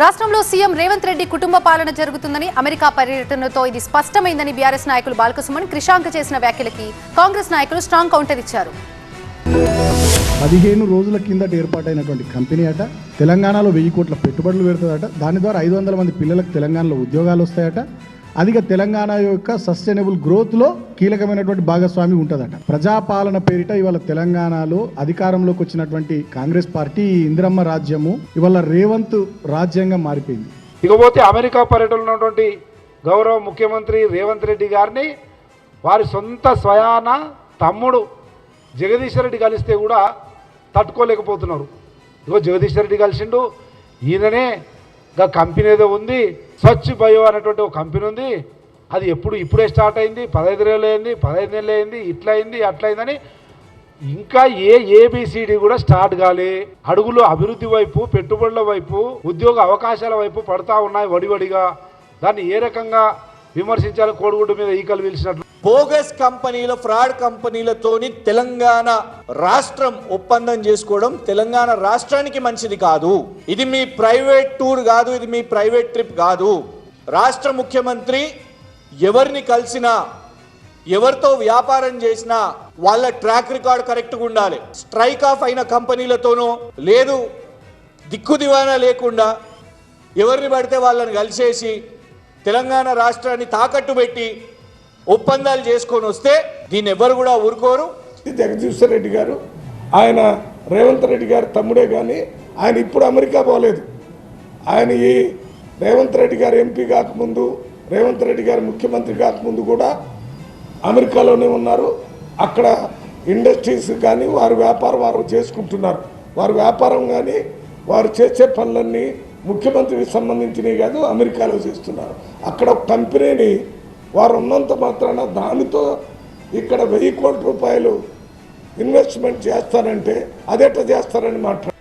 రాష్ట్రంలో సీఎం రేవంత్ రెడ్డి కుటుంబ పాలన జరుగుతుందని అమెరికా పర్యటనతో ఇది స్పష్టమైందని బీఆర్ఎస్ నాయకులు బాలకసుమన్ క్రిషాంక్ చేసిన వ్యాఖ్యలకి కాంగ్రెస్ నాయకులు స్ట్రాంగ్ కౌంటర్ ఇచ్చారు. 15 రోజుల కిందట ఏర్పాటైనటువంటి కంపెనీ అట తెలంగాణలో 1000 కోట్ల పెట్టుబడులు పెడుతుందట. దాని ద్వారా 500 మంది పిల్లలకు తెలంగాణలో ఉద్యోగాలు వస్తాయట. అదిగా తెలంగాణ యొక్క సస్టైనబుల్ గ్రోత్లో కీలకమైనటువంటి భాగస్వామి ఉంటుందట. ప్రజాపాలన పేరిట ఇవాళ తెలంగాణలో అధికారంలోకి వచ్చినటువంటి కాంగ్రెస్ పార్టీ ఇందిరమ్మ రాజ్యము ఇవాళ రేవంత్ రాజ్యంగా మారిపోయింది. ఇకపోతే అమెరికా పర్యటనలో ఉన్నటువంటి గౌరవ ముఖ్యమంత్రి రేవంత్ రెడ్డి గారిని వారి సొంత స్వయాన తమ్ముడు జగదీశ్వర్ రెడ్డి కలిస్తే కూడా తట్టుకోలేకపోతున్నారు. ఇగో జగదీశ్వర్ రెడ్డి కలిసిండు, ఈయననే ఇంకా కంపెనీ ఏదో ఉంది, స్వచ్ఛ బయో అనేటువంటి ఒక కంపెనీ ఉంది, అది ఇప్పుడే స్టార్ట్ అయింది, 15 నెలలు అయింది, 15 నెలలు అయింది, ఇట్లా అయింది అట్లా అయిందని ఇంకా ఏబిసిడి కూడా స్టార్ట్ కాలే. అడుగులు అభివృద్ధి వైపు, పెట్టుబడుల వైపు, ఉద్యోగ అవకాశాల వైపు పడతా ఉన్నాయి వడివడిగా. దాన్ని ఏ రకంగా విమర్శించాలి? కోడిగుడ్డు మీద ఈకలు పిలిచినట్లు బోగస్ కంపెనీల, ఫ్రాడ్ కంపెనీలతోని తెలంగాణ రాష్ట్రం ఒప్పందం చేసుకోవడం తెలంగాణ రాష్ట్రానికి మంచిది కాదు. ఇది మీ ప్రైవేట్ టూర్ కాదు, ఇది మీ ప్రైవేట్ ట్రిప్ కాదు. రాష్ట్ర ముఖ్యమంత్రి ఎవరిని కలిసినా, ఎవరితో వ్యాపారం చేసినా వాళ్ళ ట్రాక్ రికార్డ్ కరెక్ట్గా ఉండాలి. స్ట్రైక్ ఆఫ్ అయిన కంపెనీలతోనో లేదు దిక్కు దివానా లేకుండా ఎవరిని పడితే వాళ్ళని కలిసేసి తెలంగాణ రాష్ట్రాన్ని తాకట్టు పెట్టి ఒప్పందాలు చేసుకొని వస్తే దీన్ని ఎవరు కూడా ఊరుకోరు. జగదీశ్వర్ రెడ్డి గారు ఆయన రేవంత్ రెడ్డి గారు తమ్ముడే, కానీ ఆయన ఇప్పుడు అమెరికా పోలేదు. ఆయన ఈ రేవంత్ రెడ్డి గారు ఎంపీ కాకముందు, రేవంత్ రెడ్డి గారు ముఖ్యమంత్రి కాకముందు కూడా అమెరికాలోనే ఉన్నారు. అక్కడ ఇండస్ట్రీస్ కానీ వారి వ్యాపారం వారు చేసుకుంటున్నారు. వారి వ్యాపారం కానీ వారు చేసే పనులన్నీ ముఖ్యమంత్రికి సంబంధించినవి కాదు, అమెరికాలో చేస్తున్నారు. అక్కడ కంపెనీని వారు ఉన్నంత మాత్రాన దానితో ఇక్కడ 1000 కోట్ల రూపాయలు ఇన్వెస్ట్మెంట్ చేస్తారంటే అదెట్లా చేస్తారని మాట్లాడారు.